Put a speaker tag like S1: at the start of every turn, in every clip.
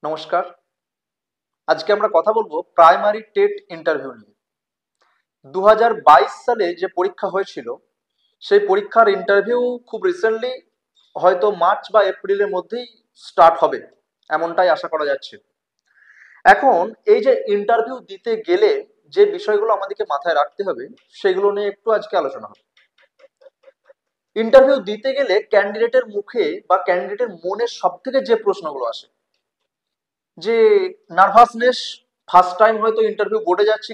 S1: নমস্কার। আজকে আমরা কথা বলবো প্রাইমারি টেট ইন্টারভিউ নিয়ে। 2022 সালে যে পরীক্ষা হয়েছিল সেই পরীক্ষার ইন্টারভিউ খুব রিসেন্টলি হয়তো মার্চ বা এপ্রিলের মধ্যেই স্টার্ট হবে, এমনটাই আশা করা যাচ্ছে। এখন এই যে ইন্টারভিউ দিতে গেলে যে বিষয়গুলো আমাদেরকে মাথায় রাখতে হবে সেগুলো নিয়ে একটু আজকে আলোচনা হবে। ইন্টারভিউ দিতে গেলে ক্যান্ডিডেটের মুখে বা ক্যান্ডিডেটের মনে সব থেকে যে প্রশ্নগুলো আসে যে নার্ভাসনেস, ফার্স্ট টাইম হয়তো ইন্টারভিউ বোর্ডে যাচ্ছি,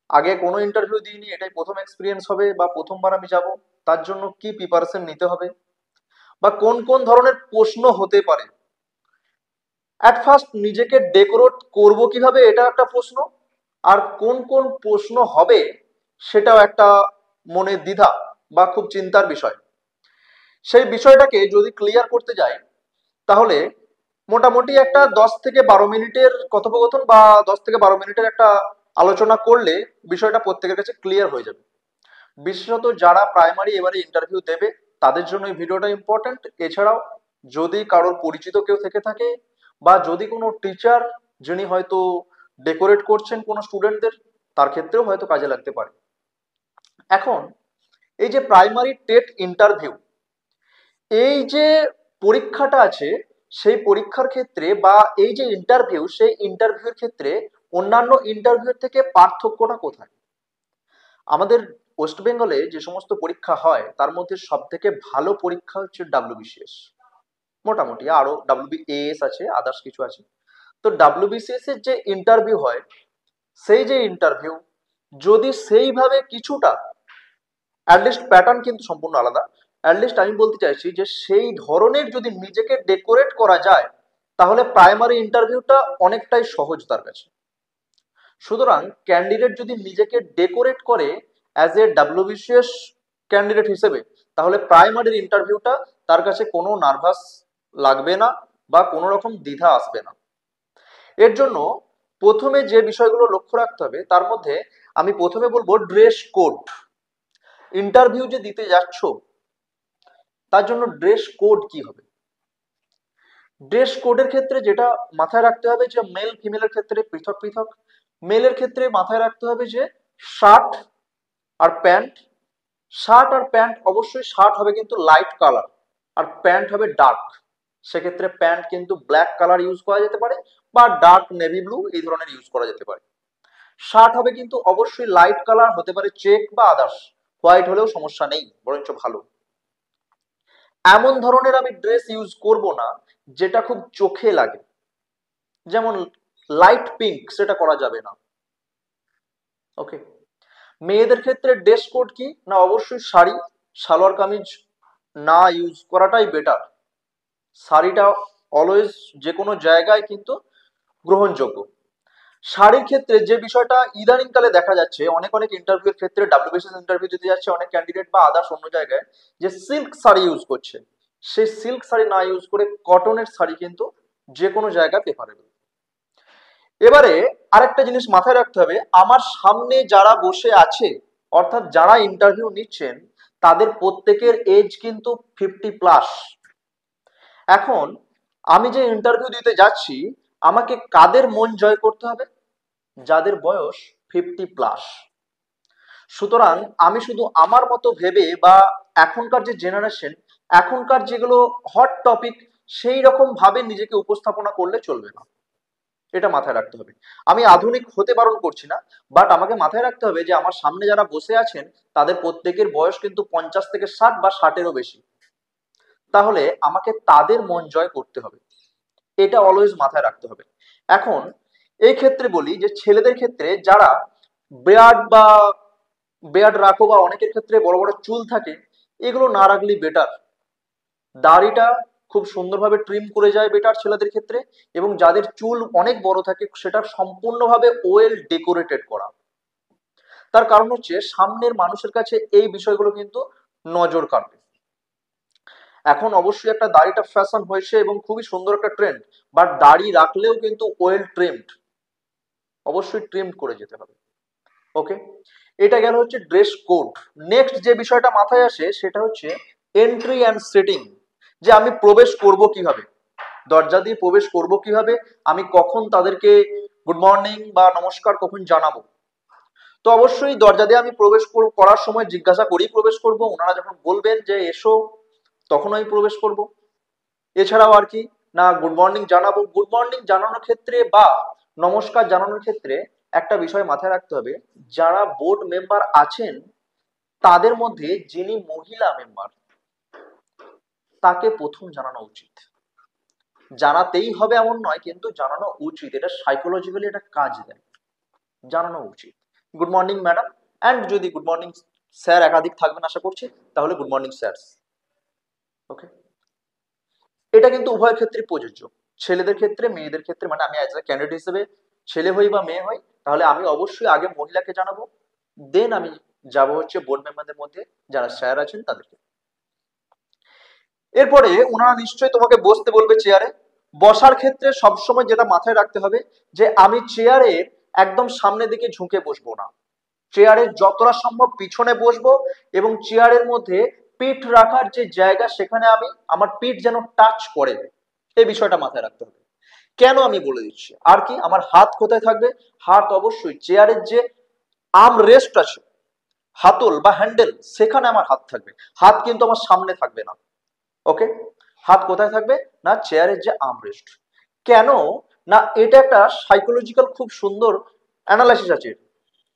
S1: আগে কোনো ইন্টারভিউ দিইনি, এটাই প্রথম এক্সপিরিয়েন্স হবে বা প্রথমবার আমি যাব, তার জন্য কি প্রিপারেশন নিতে হবে বা কোন কোন ধরনের প্রশ্ন হতে পারে। অ্যাট ফার্স্ট নিজেকে ডেকোরেট করব কিভাবে, এটা একটা প্রশ্ন, আর কোন কোন প্রশ্ন হবে সেটাও একটা মনে দ্বিধা বা খুব চিন্তার বিষয়। সেই বিষয়টাকে যদি ক্লিয়ার করতে যাই তাহলে মোটামুটি একটা 10 থেকে 12 মিনিটের কথোপকথন বা 10 থেকে 12 মিনিটের একটা আলোচনা করলে বিষয়টা প্রত্যেকের কাছে ক্লিয়ার হয়ে যাবে। বিশেষত যারা প্রাইমারি এবারে ইন্টারভিউ দেবে তাদের জন্য এই ভিডিওটা ইম্পর্টেন্ট। এছাড়াও যদি কারোর পরিচিত কেউ থেকে থাকে বা যদি কোনো টিচার যিনি হয়তো ডেকোরেট করছেন কোনো স্টুডেন্টদের, তার ক্ষেত্রেও হয়তো কাজে লাগতে পারে। এখন এই যে প্রাইমারি টেট ইন্টারভিউ, এই যে পরীক্ষাটা আছে সেই পরীক্ষার ক্ষেত্রে বা এই যে ইন্টারভিউ, সেই ইন্টারভিউর ক্ষেত্রে অন্যান্য ইন্টারভিউর থেকে পার্থক্যটা কোথায়? আমাদের ওয়েস্ট বেঙ্গলে যে সমস্ত পরীক্ষা হয় তার মধ্যে সব থেকে ভালো পরীক্ষা হচ্ছে ডাব্লিউবিসিএস। মোটামুটি আরো ডাব্লিউবিএএস আছে, আদার্স কিছু আছে। তো ডাব্লিউবিসিএস এর যে ইন্টারভিউ হয়, সেই যে ইন্টারভিউ যদি সেইভাবে কিছুটা, অ্যাটলিস্ট প্যাটার্ন কিন্তু সম্পূর্ণ আলাদা, অ্যাটলিস্ট আমি বলতে চাইছি যে সেই ধরনের যদি নিজেকে ডেকোরেট করা যায় তাহলে প্রাইমারি ইন্টারভিউটা অনেকটাই সহজ তার কাছে। সুতরাং ক্যান্ডিডেট যদি নিজেকে ডেকোরেট করে অ্যাজ এ ডাব্লিউবিসিএস ক্যান্ডিডেট হিসেবে, তাহলে প্রাইমারির ইন্টারভিউটা তার কাছে কোনো নার্ভাস লাগবে না বা কোনো রকম দ্বিধা আসবে না। এর জন্য প্রথমে যে বিষয়গুলো লক্ষ্য রাখতে হবে তার মধ্যে আমি প্রথমে বলবো ড্রেস কোড। ইন্টারভিউ যে দিতে যাচ্ছ তার জন্য ড্রেস কোড কি হবে। ড্রেস কোডের ক্ষেত্রে যেটা মাথায় রাখতে হবে যে মেল ফিমেলের ক্ষেত্রে পৃথক পৃথক। মেলের ক্ষেত্রে মাথায় রাখতে হবে যে শার্ট আর প্যান্ট, শার্ট আর প্যান্ট অবশ্যই শার্ট হবে কিন্তু লাইট কালার আর প্যান্ট হবে ডার্ক। সেক্ষেত্রে প্যান্ট কিন্তু ব্ল্যাক কালার ইউজ করা যেতে পারে বা ডার্ক নেভি ব্লু এই ধরনের ইউজ করা যেতে পারে। শার্ট হবে কিন্তু অবশ্যই লাইট কালার, হতে পারে চেক বা আদার্স, হোয়াইট হলেও সমস্যা নেই, বরঞ্চ ভালো। এমন ধরনের আমি ড্রেস ইউজ করব না যেটা খুব চোখে লাগে, যেমন লাইট পিঙ্ক, সেটা করা যাবে না। ওকে। মেয়েদের ক্ষেত্রে ড্রেস কোড কি না, অবশ্যই শাড়ি, সালোয়ার কামিজ না ইউজ করাটাই বেটার। শাড়িটা অলওয়েজ যে কোনো জায়গায় কিন্তু গ্রহণযোগ্য। শাড়ির ক্ষেত্রে যে বিষয়টা ইদানিং কালে দেখা যাচ্ছে অনেক অনেক ইন্টারভিউর ক্ষেত্রে, ডাব্লিউবিসিএস ইন্টারভিউ দিতে যাচ্ছে অনেক ক্যান্ডিডেট বা আদার্স অন্য জায়গায়, যে সিল্ক শাড়ি ইউজ করছে। সেই সিল্ক শাড়ি না ইউজ করে কটনের শাড়ি কিন্তু যে কোনো জায়গায় প্রেফারেবল। এবারে আরেকটা জিনিস মাথায় রাখতে হবে, আমার সামনে যারা বসে আছে অর্থাৎ যারা ইন্টারভিউ নিচ্ছেন তাদের প্রত্যেকের এজ কিন্তু 50+। এখন আমি যে ইন্টারভিউ দিতে যাচ্ছি আমাকে কাদের মন জয় করতে হবে? যাদের বয়স 50+। সুতরাং আমি শুধু আমার মতো ভেবে বা এখনকার যে জেনারেশন, এখনকার যেগুলো হট টপিক সেই রকম ভাবে নিজেকে উপস্থাপনা করলে চলবে না, এটা মাথায় রাখতে হবে। আমি আধুনিক হতে বারণ করছি না, বাট আমাকে মাথায় রাখতে হবে যে আমার সামনে যারা বসে আছেন তাদের প্রত্যেকের বয়স কিন্তু 50 থেকে 60 বা 60-এরও বেশি। তাহলে আমাকে তাদের মন জয় করতে হবে, এটা অলওয়েজ মাথায় রাখতে হবে। এখন এই ক্ষেত্রে বলি যে ছেলেদের ক্ষেত্রে যারা বেয়ার্ড রাখো বা অনেকের ক্ষেত্রে বড় বড় চুল থাকে, এগুলো না রাখলেই বেটার। দাড়িটা খুব সুন্দরভাবে ট্রিম করে যায় বেটার ছেলেদের ক্ষেত্রে, এবং যাদের চুল অনেক বড় থাকে সেটা সম্পূর্ণভাবে ওয়েল ডেকোরেটেড করা। তার কারণ হচ্ছে সামনের মানুষের কাছে এই বিষয়গুলো কিন্তু নজর কাড়বে। এখন অবশ্যই একটা দাড়িটা ফ্যাশন হয়েছে এবং খুবই সুন্দর একটা ট্রেন্ড, বাট দাড়ি রাখলেও কিন্তু ওয়েল ট্রিমড, অবশ্যই ট্রিমড করে যেতে হবে। ওকে, এটা গেল হচ্ছে ড্রেস কোড। নেক্সট যে বিষয়টা মাথায় আসে সেটা হচ্ছে এন্ট্রি অ্যান্ড সিটিং, যে আমি প্রবেশ করব কিভাবে। দরজা দিয়ে প্রবেশ করব কিভাবে, আমি কখন তাদেরকে গুড মর্নিং বা নমস্কার কখন জানাবো। তো অবশ্যই দরজা দিয়ে আমি প্রবেশ করার সময় জিজ্ঞাসা করেই প্রবেশ করব, ওনারা যখন বলবেন যে এসো তখন আমি প্রবেশ করব। এছাড়াও আর কি না, গুড মর্নিং জানাবো, গুড মর্নিং জানানোর ক্ষেত্রে বা নমস্কার জানানোর ক্ষেত্রে একটা বিষয় মাথায় রাখতে হবে, যারা বোর্ড মেম্বার আছেন তাদের মধ্যে যিনি মহিলা মেম্বার তাকে প্রথম জানানো উচিত। জানাতেই হবে এমন নয়, কিন্তু জানানো উচিত, এটা সাইকোলজিক্যালি একটা কাজ দেয়, জানানো উচিত। গুড মর্নিং ম্যাডাম, অ্যান্ড যদি গুড মর্নিং স্যার একাধিক থাকবেন আশা করছি, তাহলে গুড মর্নিং স্যার। ওকে, এটা কিন্তু উভয় ক্ষেত্রে প্রযোজ্য, ছেলেদের ক্ষেত্রে মেয়েদের ক্ষেত্রে। মানে আমি অ্যাজ এ ক্যান্ডিডেট হিসেবে ছেলে হই বা মেয়ে হই, তাহলে আমি অবশ্যই আগে মহিলাকে জানাবো, দেন আমি যাব হচ্ছে বোর্ড মেম্বারদের মধ্যে যারা স্যার আছেন তাদেরকে। এরপরে ওনারা নিশ্চয়ই তোমাকে বসতে বলবে চেয়ারে। বসার ক্ষেত্রে সবসময় যেটা মাথায় রাখতে হবে যে আমি চেয়ারের একদম সামনের দিকে ঝুঁকে বসবো না, চেয়ারের যতটা সম্ভব পিছনে বসবো, এবং চেয়ারের মধ্যে পিঠ রাখার যে জায়গা সেখানে আমি আমার পিঠ যেন টাচ করে, এই বিষয়টা মাথায় রাখতে হবে। কেন আমি বলে দিচ্ছি, আর কি আমার হাত কোথায় থাকবে, হাত অবশ্যই চেয়ারের যে আর্ম রেস্ট আছে, হাতল বা হ্যান্ডেল, সেখানে আমার হাত থাকবে, হাত কিন্তু আমার সামনে থাকবে না। ওকে, হাত কোথায় থাকবে না চেয়ারের যে আর্মরেস্ট। কেন না, এটা একটা সাইকোলজিক্যাল খুব সুন্দর অ্যানালাইসিস আছে।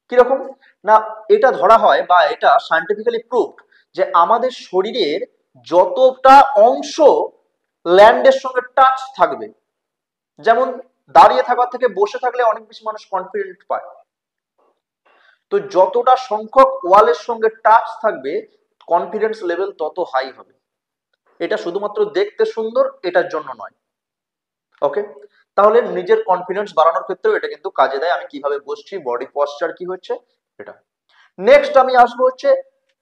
S1: কিরকম না, এটা ধরা হয় বা এটা সায়েন্টিফিক্যালি প্রুভড যে আমাদের শরীরের যতটা অংশ ল্যান্ডের সঙ্গে টাচ থাকবে, যেমন দাঁড়িয়ে থাকার থেকে বসে থাকলে অনেক বেশি মানুষ কনফিডেন্ট পায়, তো যতটা সংখ্যক ওয়ালের সঙ্গে টাচ থাকবে কনফিডেন্স লেভেল তত হাই হবে। এটা শুধুমাত্র দেখতে সুন্দর এটার জন্য নয়। ওকে, তাহলে নিজের কনফিডেন্স বাড়ানোর ক্ষেত্রেও এটা কিন্তু কাজে দেয়, আমি কিভাবে বসছি, বডি পশ্চার কি হচ্ছে এটা। নেক্সট আমি আসবো হচ্ছে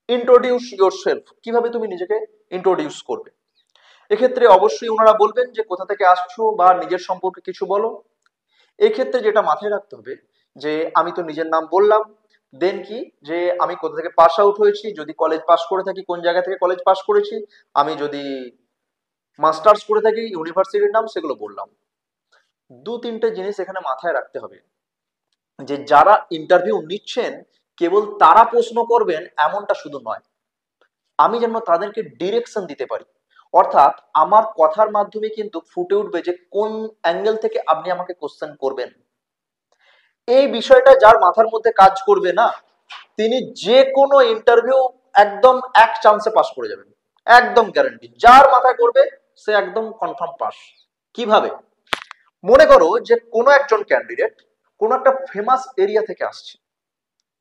S1: ইন্ট্রোডিউস ইয়োরসেলফ, কিভাবে তুমি নিজেকে ইন্ট্রোডিউস করবে। এক্ষেত্রে অবশ্যই ওনারা বলবেন যে কোথা থেকে আসছো বা নিজের সম্পর্কে কিছু বলো। এক্ষেত্রে যেটা মাথায় রাখতে হবে যে আমি তো নিজের নাম বললাম, দেন কি যে আমি কোথা থেকে পাস আউট হয়েছি, যদি কলেজ পাস করে থাকি কোন জায়গা থেকে কলেজ পাস করেছি, আমি যদি মাস্টার্স করে থাকি ইউনিভার্সিটির নাম, সেগুলো বললাম। দু তিনটে জিনিস এখানে মাথায় রাখতে হবে, যে যারা ইন্টারভিউ নিচ্ছেন কেবল তারা প্রশ্ন করবেন এমনটা শুধু নয়, আমি যেন তাদেরকে ডিরেকশন দিতে পারি, অর্থাৎ আমার কথার মাধ্যমে কিন্তু ফুটে উঠবে যে কোন অ্যাঙ্গেল থেকে আপনি আমাকে কোশ্চেন করবেন। এই বিষয়টা যার মাথার মধ্যে কাজ করবে না, তিনি যে কোনো ইন্টারভিউ একদম এক চান্সে পাস করে যাবেন, একদম গ্যারান্টি। যার মাথায় করবে সে একদম কনফার্ম পাস। কিভাবে, মনে করো যে কোনো একজন ক্যান্ডিডেট কোনো একটা ফেমাস এরিয়া থেকে আসছে,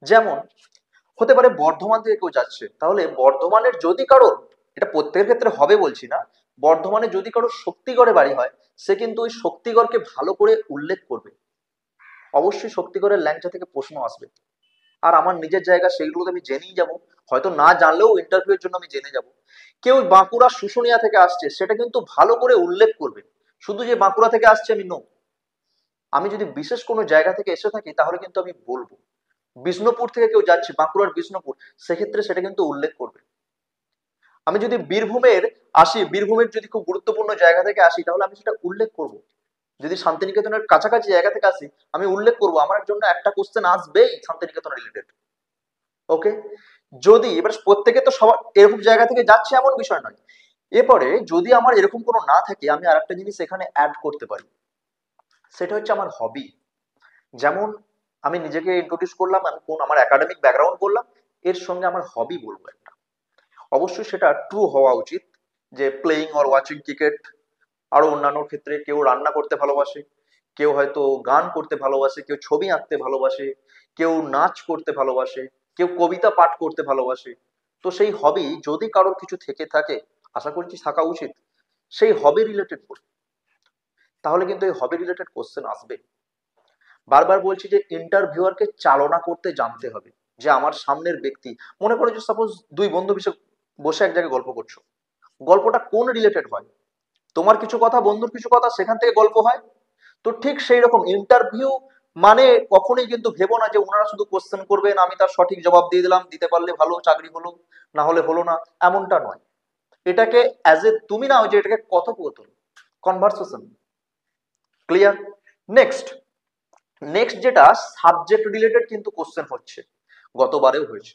S1: যেমন হতে পারে বর্ধমান থেকে কেউ যাচ্ছে, তাহলে বর্ধমানের যদি কারোর, এটা প্রত্যেকের ক্ষেত্রে হবে বলছি না, বর্ধমানে যদি কারোর শক্তিগড়ে বাড়ি হয়, সে কিন্তু ওই শক্তিগড়কে ভালো করে উল্লেখ করবে। অবশ্যই শক্তিগড়ের ল্যাংচা থেকে প্রশ্ন আসবে, আর আমার নিজের জায়গা সেগুলো আমি জেনেই যাব, হয়তো না জানলেও ইন্টারভিউর জন্য আমি জেনে যাব। কেউ বাঁকুড়া শুশুনিয়া থেকে আসছে, সেটা কিন্তু ভালো করে উল্লেখ করবে, শুধু যে বাঁকুড়া থেকে আসছে আমি নো, আমি যদি বিশেষ কোনো জায়গা থেকে এসে থাকি তাহলে কিন্তু আমি বলবো। বিষ্ণুপুর থেকে কেউ যাচ্ছে, বাঁকুড়ার বিষ্ণুপুর, সেক্ষেত্রে সেটা কিন্তু উল্লেখ করবে। আমি যদি বীরভূমের আসি, বীরভূমের যদি খুব গুরুত্বপূর্ণ জায়গা থেকে আসি, তাহলে আমি সেটা উল্লেখ করব। যদি শান্তিনিকেতনের কাছাকাছি জায়গা থেকে আসি, আমি উল্লেখ করব, আমার জন্য একটা কোশ্চেন আসবেই শান্তিনিকেতন রিলেটেড। ওকে, যদি এবার প্রত্যেকে তো সবার এরকম জায়গা থেকে যাচ্ছে এমন বিষয় নয়, এরপরে যদি আমার এরকম কোনো না থাকে, আমি আর একটা জিনিস এখানে অ্যাড করতে পারি, সেটা হচ্ছে আমার হবি। যেমন আমি নিজেকে ইন্ট্রোডিউস করলাম, আমি কোন আমার একাডেমিক ব্যাকগ্রাউন্ড বললাম, এর সঙ্গে আমার হবি বলবো একটা, অবশ্যই সেটা ট্রু হওয়া উচিত, যে প্লেইং অর ওয়াচিং ক্রিকেট। আরো অন্যান্য ক্ষেত্রে কেউ রান্না করতে ভালোবাসে, কেউ হয়তো গান করতে ভালোবাসে, কেউ ছবি আঁকতে ভালোবাসে, কেউ নাচ করতে ভালোবাসে, কেউ কবিতা পাঠ করতে ভালোবাসে। তো সেই হবি যদি কারোর কিছু থেকে থাকে, আশা করছি থাকা উচিত, সেই হবি রিলেটেড করুন, তাহলে কিন্তু এই হবি রিলেটেড কোশ্চেন আসবে। বারবার বলছি যে ইন্টারভিউয়ারকে চালনা করতে জানতে হবে, যে আমার সামনের ব্যক্তি, মনে করো যে সাপোজ দুই বন্ধু বসে এক জায়গায় গল্প করছো, গল্পটা কোন রিলেটেড হয়, তোমার কিছু কথা বন্ধুর কিছু কথা সেখান থেকে গল্প হয়। তো ঠিক সেই রকম ইন্টারভিউ মানে কখনোই কিন্তু ভেবো না যে ওনারা শুধু কোশ্চেন করবেন, আমি তার সঠিক জবাব দিয়ে দিলাম, দিতে পারলে ভালো চাকরি হলো, না হলে হলো না, এমনটা নয়। এটাকে অ্যাজ এ তুমি নাও যে এটাকে কথোপকথন, কনভারসেশন। ক্লিয়ার? নেক্সট নেক্সট যেটা সাবজেক্ট রিলেটেড কিন্তু কোশ্চেন হচ্ছে, গতবারেও হয়েছে।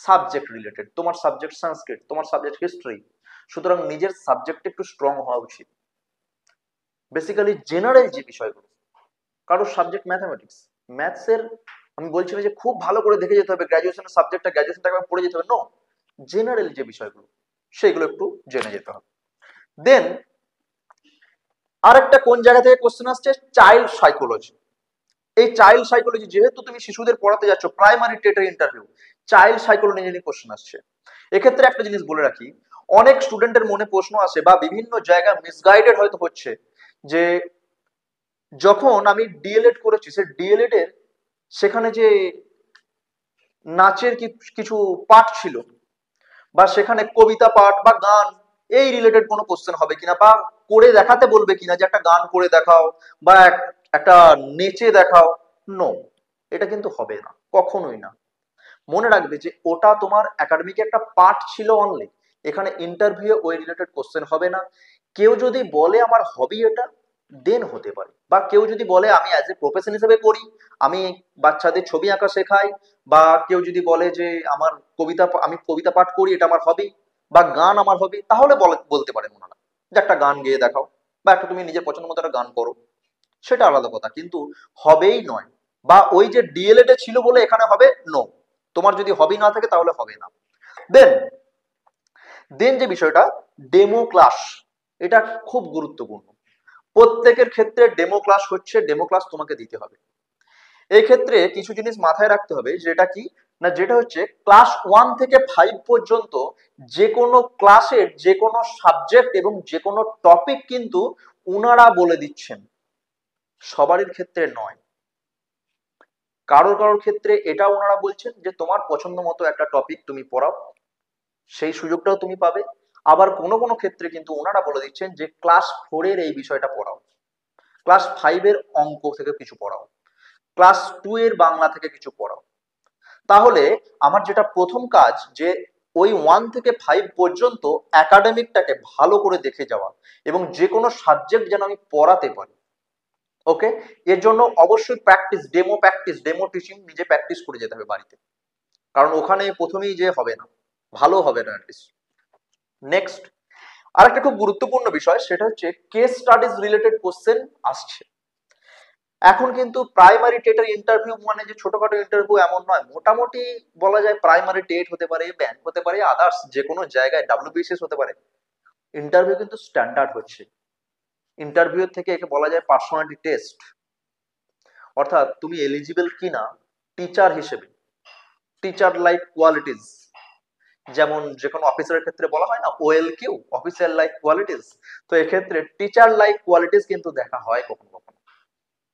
S1: সাবজেক্ট রিলেটেড, তোমার সাবজেক্ট সংস্কৃত, তোমার সাবজেক্ট হিস্ট্রি, সুতরাং নিজের সাবজেক্টে একটু স্ট্রং হওয়া উচিত। বেসিক্যালি জেনারেল যে বিষয়গুলো, কারোর সাবজেক্ট ম্যাথামেটিক্স, ম্যাথসের আমি বলছি না যে খুব ভালো করে দেখে যেতে হবে গ্র্যাজুয়েশনের সাবজেক্টটা গ্র্যাজুয়েশন থেকে পড়ে যেতে হবে, নো, জেনারেল যে বিষয়গুলো সেগুলো একটু জেনে যেতে হবে। দেন আরেকটা কোন জায়গা থেকে কোশ্চেন আসছে, চাইল্ড সাইকোলজি। এই চাইল্ড সাইকোলজি, যেহেতু তুমি শিশুদের পড়াতে যাচ্ছ, প্রাইমারি টেটের ইন্টারভিউ, চাইল্ড সাইকোলজি নিয়ে কোশ্চেন আসছে। এক্ষেত্রে একটা জিনিস বলে রাখি, অনেক স্টুডেন্টের মনে প্রশ্ন আসে বা বিভিন্ন জায়গায় মিসগাইডেড হয়তো হচ্ছে, যে যখন আমি ডিএলএড করেছি, সে ডিএলএড এর সেখানে যে নাচের কিছু পাঠ ছিল, বা সেখানে কবিতা পাঠ বা গান এই রিলেটেড কোনো কোশ্চেন হবে কিনা, বা করে দেখাতে বলবে কিনা যে একটা গান করে দেখাও বা একটা নেচে দেখাও, নো, এটা কিন্তু হবে না, কখনোই না। মনে রাখবে যে ওটা তোমার একাডেমিক একটা পার্ট ছিল অনলি, এখানে ইন্টারভিউ ওই রিলেটেড কোশ্চেন হবে না। কেউ যদি বলে আমার হবি এটা, দেন হতে পারে, বা কেউ যদি বলে আমি অ্যাজ এ প্রফেশন হিসেবে করি, আমি বাচ্চাদের ছবি আঁকা শেখাই, বা কেউ যদি বলে যে আমার আমি কবিতা পাঠ করি, এটা আমার হবি, বা গান আমার হবি, তাহলে বলতে পারেন ওনারা যে একটা গান গেয়ে দেখাও, বা একটা তুমি নিজের পছন্দ মতো একটা গান করো, সেটা আলাদা কথা, কিন্তু হবেই নয়। বা ওই যে ডিএলএড এ ছিল বলে এখানে হবে, নো, তোমার যদি হবি না থাকে তাহলে হবে না। দেন দেন যে বিষয়টা, ডেমো ক্লাস, এটা খুব গুরুত্বপূর্ণ। প্রত্যেকের ক্ষেত্রে ডেমো ক্লাস হচ্ছে, ডেমো ক্লাস তোমাকে দিতে হবে। এই ক্ষেত্রে কিছু জিনিস মাথায় রাখতে হবে, যেটা কি না, যেটা হচ্ছে ক্লাস 1 থেকে 5 পর্যন্ত যে কোনো ক্লাসের যে কোনো সাবজেক্ট এবং যে কোনো টপিক কিন্তু ওনারা বলে দিচ্ছেন, সবারই ক্ষেত্রে নয়। কারোর কারোর ক্ষেত্রে এটা ওনারা বলছেন যে তোমার পছন্দ মতো একটা টপিক তুমি পড়াও, সেই সুযোগটাও তুমি পাবে। আবার কোনো কোনো ক্ষেত্রে কিন্তু ওনারা বলে দিচ্ছেন যে ক্লাস 4 এর এই বিষয়টা পড়াও, ক্লাস 5 এর অঙ্ক থেকে কিছু পড়াও, ক্লাস 2 এর বাংলা থেকে কিছু পড়াও। তাহলে আমার যেটা প্রথম কাজ, যে ওই 1 থেকে 5 পর্যন্ত একাডেমিকটাকে ভালো করে দেখে যাওয়া, এবং যে কোনো সাবজেক্ট যেন আমি পড়াতে পারি। ওকে, এর জন্য অবশ্যই প্র্যাকটিস, ডেমো টিচিং নিজে প্র্যাকটিস করে যেতে হবে বাড়িতে, কারণ ওখানে প্রথমেই যে হবে না, ভালো হবে না অ্যাটলিস্ট। নেক্সট আরেকটা খুব গুরুত্বপূর্ণ বিষয়, সেটা হচ্ছে কেস স্টাডিজ রিলেটেড কোশ্চেন আসছে। এখন কিন্তু প্রাইমারি টেটের ইন্টারভিউ মানে যে ছোটখাটো ইন্টারভিউ এমন নয়, মোটামুটি বলা যায় প্রাইমারি টেট হতে পারে, ব্যাংক হতে পারে, আদার্স যে কোনো জায়গায় ডাব্লিউবিসিএস হতে পারে, ইন্টারভিউ কিন্তু স্ট্যান্ডার্ড হচ্ছে। ইন্টারভিউ থেকে একে বলা যায় পার্সোনালিটি টেস্ট, অর্থাৎ তুমি এলিজিবল কিনা টিচার হিসেবে, টিচার লাইক কোয়ালিটিস, যেমন যে কোনো অফিসারের ক্ষেত্রে বলা হয় না OLQ, অফিসার লাইক কোয়ালিটিস, তো এক্ষেত্রে টিচার লাইক কোয়ালিটিস কিন্তু দেখা হয় কখনো কখনো।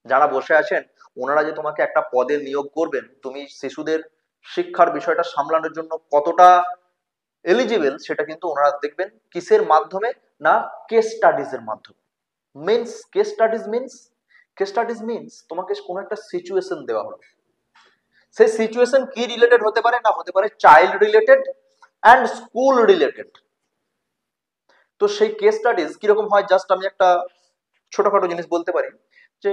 S1: যারা বসে আছেন ওনারা যে তোমাকে একটা পদে নিয়োগ করবেন, তুমি শিশুদের শিক্ষার বিষয়টা সামলানোর জন্য কতটা এলিজিবল, সেটা কিন্তু ওনারা দেখবেন কিসের মাধ্যমে, না কেস স্টাডিজ এর মাধ্যমে। কেস স্টাডিজ মিনস তোমাকে কোনো একটা সিচুয়েশন দেওয়া হলো, সেই সিচুয়েশন কি রিলেটেড হতে পারে, না হতে পারে child related and school related. তো সেই কেস স্টাডিজ কিরকম হয়, জাস্ট আমি একটা ছোটখাটো জিনিস বলতে পারি, যে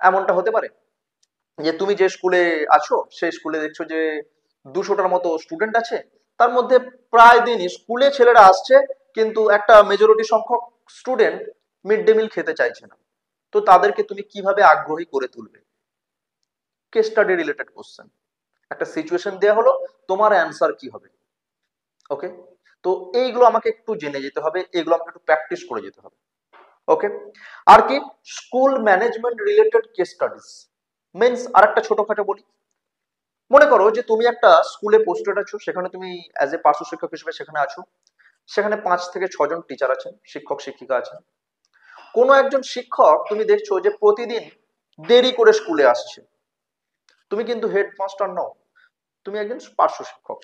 S1: এমনটা হতে পারে যে তুমি যে স্কুলে আছো, সেই স্কুলে দেখছো যে 200টার মতো স্টুডেন্ট আছে, তার মধ্যে প্রায় দিনই স্কুলে ছেলেরা আসছে, কিন্তু একটা মেজরিটি সংখ্যক স্টুডেন্ট মিড ডে মিল খেতে চাইছে না। তো তাদেরকে তুমি কিভাবে আগ্রহী করে তুলবে, কেস স্টাডি রিলেটেড কোশ্চেন, একটা সিচুয়েশন দেওয়া হলো, তোমার অ্যান্সার কি হবে। ওকে, তো এইগুলো আমাকে একটু জেনে যেতে হবে, এগুলো আমাকে একটু প্র্যাকটিস করে যেতে হবে। ওকে, আর কি school management related case studies means, আর একটা ছোটখাটো বলি, মনে করো যে তুমি একটা স্কুলে পোস্টেড আছো, সেখানে তুমি অ্যাজ এ পার্শ্ব শিক্ষক হিসেবে সেখানে আছো, সেখানে 5 থেকে 6 জন টিচার আছেন, শিক্ষক শিক্ষিকা আছেন। কোনো একজন শিক্ষক তুমি দেখছো যে প্রতিদিন দেরি করে স্কুলে আসছে, তুমি কিন্তু হেডমাস্টার নও, তুমি একজন পার্শ্ব শিক্ষক।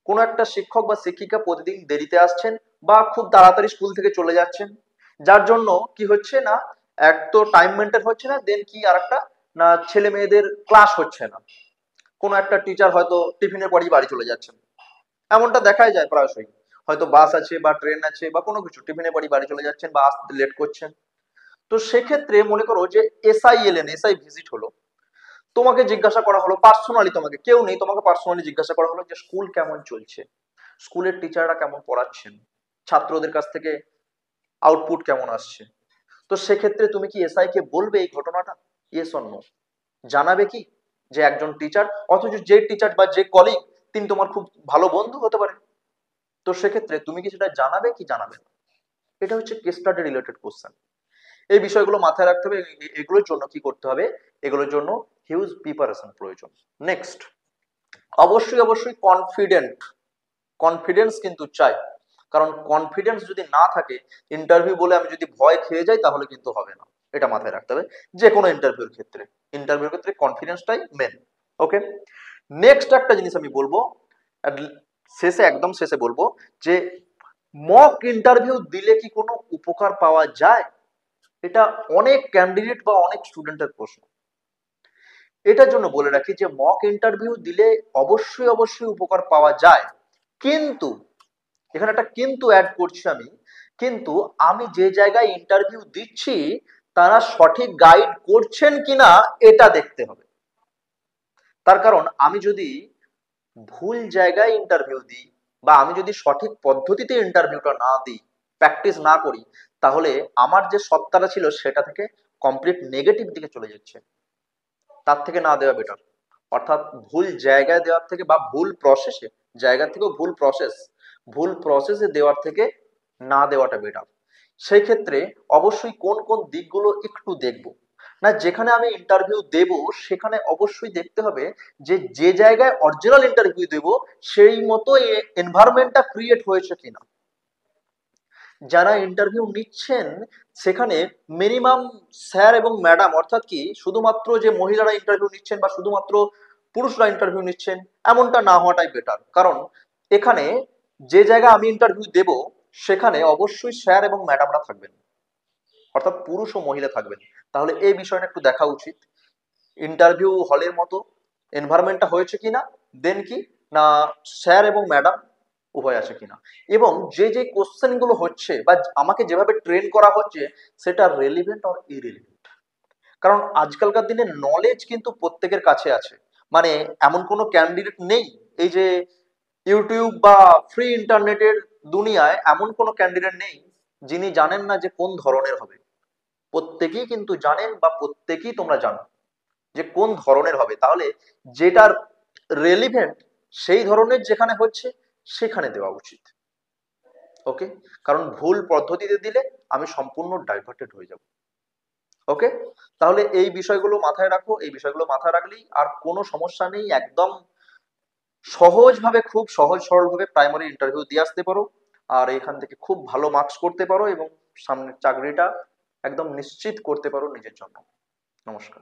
S1: কোনো একটা শিক্ষক বা শিক্ষিকা প্রতিদিন দেরিতে আসছেন, বা খুব তাড়াতাড়ি স্কুল থেকে চলে যাচ্ছেন, যার জন্য কি হচ্ছে না, এক তো টাইম মেনটেন হচ্ছে না, দেন কি আর একটা, না ছেলে মেয়েদের ক্লাস হচ্ছে না, কোনো একটা টিচার হয়তো টিফিনের পরই বাড়ি চলে যাচ্ছেন, এমনটা দেখাই যায় প্রায়শই। হয়তো বাস আছে বা ট্রেন আছে বা কোনো কিছু, টিফিনে বাড়ি চলে যাচ্ছেন বা আসতে লেট করছেন। তো সেক্ষেত্রে মনে করো যে এসআই এলেন, এসআই ভিজিট হলো, তোমাকে জিজ্ঞাসা করা হলো পার্সোনালি, তোমাকে কেউ নেই, তোমাকে পার্সোনালি জিজ্ঞাসা করা হলো যে স্কুল কেমন চলছে, স্কুলের টিচাররা কেমন পড়াচ্ছেন, ছাত্রদের কাছ থেকে আউটপুট কেমন আসছে। তো সেক্ষেত্রে তুমি কি এসআই কে বলবে এই ঘটনাটা? Yes or no? জানাবে কি যে একজন টিচার, অথচ যে টিচার বা যে কলিগ তিনি তোমার খুব ভালো বন্ধু হতে পারে, তো সেক্ষেত্রে তুমি কি সেটা জানাবে কি জানাবে না? এটা হচ্ছে কেস স্টাডি রিলেটেড কোশ্চেন। এই বিষয়গুলো মাথায় রাখতে হবে। এগুলোর জন্য কি করতে হবে? এগুলোর জন্য হিউজ প্রিপারেশন প্রয়োজন। নেক্সট, অবশ্যই কনফিডেন্ট, কনফিডেন্স কিন্তু চাই। কারণ কনফিডেন্স যদি না থাকে, ইন্টারভিউ বলে আমি যদি ভয় খেয়ে যাই তাহলে কিন্তু হবে না। এটা মাথায় রাখতে হবে যে কোনো ইন্টারভিউর ক্ষেত্রে, ইন্টারভিউর ক্ষেত্রে কনফিডেন্সটাই মেন। ওকে, নেক্সট একটা জিনিস আমি বলবো, শেষে একদম শেষে বলবো যে মক ইন্টারভিউ দিলে কি কোনো উপকার পাওয়া যায়? এটা অনেক ক্যান্ডিডেট বা অনেক স্টুডেন্টের প্রশ্ন। এটার জন্য বলে রাখি যে মক ইন্টারভিউ দিলে অবশ্যই উপকার পাওয়া যায়, কিন্তু এখানে একটা কিন্তু অ্যাড করছি আমি, কিন্তু আমি যে জায়গায় ইন্টারভিউ দিচ্ছি তারা সঠিক গাইড করছেন কিনা এটা দেখতে হবে। তার কারণ আমি যদি ভুল জায়গায় ইন্টারভিউ দিই বা আমি যদি সঠিক পদ্ধতিতে ইন্টারভিউটা না দিই, প্র্যাকটিস না করি, তাহলে আমার যে সত্তাটা ছিল সেটা থেকে কমপ্লিট নেগেটিভ দিকে চলে যাচ্ছে। তার থেকে না দেওয়া বেটার। অর্থাৎ ভুল জায়গায় দেওয়ার থেকে বা ভুল প্রসেসে, জায়গা থেকেও ভুল প্রসেসে দেওয়ার থেকে না দেওয়াটা বেটার। সেই ক্ষেত্রে অবশ্যই কোন কোন দিকগুলো একটু দেখব না, যেখানে আমি ইন্টারভিউ দেব সেখানে অবশ্যই দেখতে হবে যে যে জায়গায় অরিজিনাল ইন্টারভিউ দেব সেই মতো এনভায়রনমেন্টটা ক্রিয়েট হয়েছে কিনা। যারা ইন্টারভিউ নিচ্ছেন সেখানে মিনিমাম স্যার এবং ম্যাডাম, অর্থাৎ কি শুধুমাত্র যে মহিলারা ইন্টারভিউ নিচ্ছেন বা শুধুমাত্র পুরুষরা ইন্টারভিউ নিচ্ছেন এমনটা না হওয়াটাই বেটার। কারণ এখানে যে জায়গায় আমি ইন্টারভিউ দেব সেখানে অবশ্যই স্যার এবং ম্যাডামরা থাকবেন, অর্থাৎ পুরুষ ও মহিলা থাকবেন। তাহলে এই বিষয়টা একটু দেখা উচিত, ইন্টারভিউ হলের মতো এনভায়রনমেন্টটা হয়েছে কিনা, দেন কি না স্যার এবং ম্যাডাম উভয় আছে কিনা, এবং যে যে কোশ্চেন গুলো হচ্ছে বা আমাকে যেভাবে ট্রেন করা হচ্ছে সেটা রেলিভেন্ট অর ইরেলিভেন্ট। কারণ আজকালকার দিনে নলেজ কিন্তু প্রত্যেকের কাছে আছে, মানে এমন কোনো ক্যান্ডিডেট নেই, এই যে ইউটিউব বা ফ্রি ইন্টারনেটের দুনিয়ায় এমন কোনো ক্যান্ডিডেট নেই যিনি জানেন না যে কোন ধরনের হবে। প্রত্যেকেই কিন্তু জানেন বা প্রত্যেকেই তোমরা জানো যে কোন ধরনের হবে। তাহলে যেটার রেলিভেন্ট সেই ধরনের যেখানে হচ্ছে সেখানে দেওয়া উচিত। ওকে, কারণ ভুল পদ্ধতিতে দিলে আমি সম্পূর্ণ ডাইভার্টেড হয়ে যাব। ওকে, তাহলে এই বিষয়গুলো মাথায় রাখো, এই বিষয়গুলো মাথায় রাখলেই আর কোনো সমস্যা নেই, একদম সহজভাবে, খুব সহজ সরলভাবে প্রাইমারি ইন্টারভিউ দিয়ে আসতে পারো, আর এখান থেকে খুব ভালো মার্কস করতে পারো এবং সামনের চাকরিটা একদম নিশ্চিত করতে পারো নিজের জন্য। নমস্কার।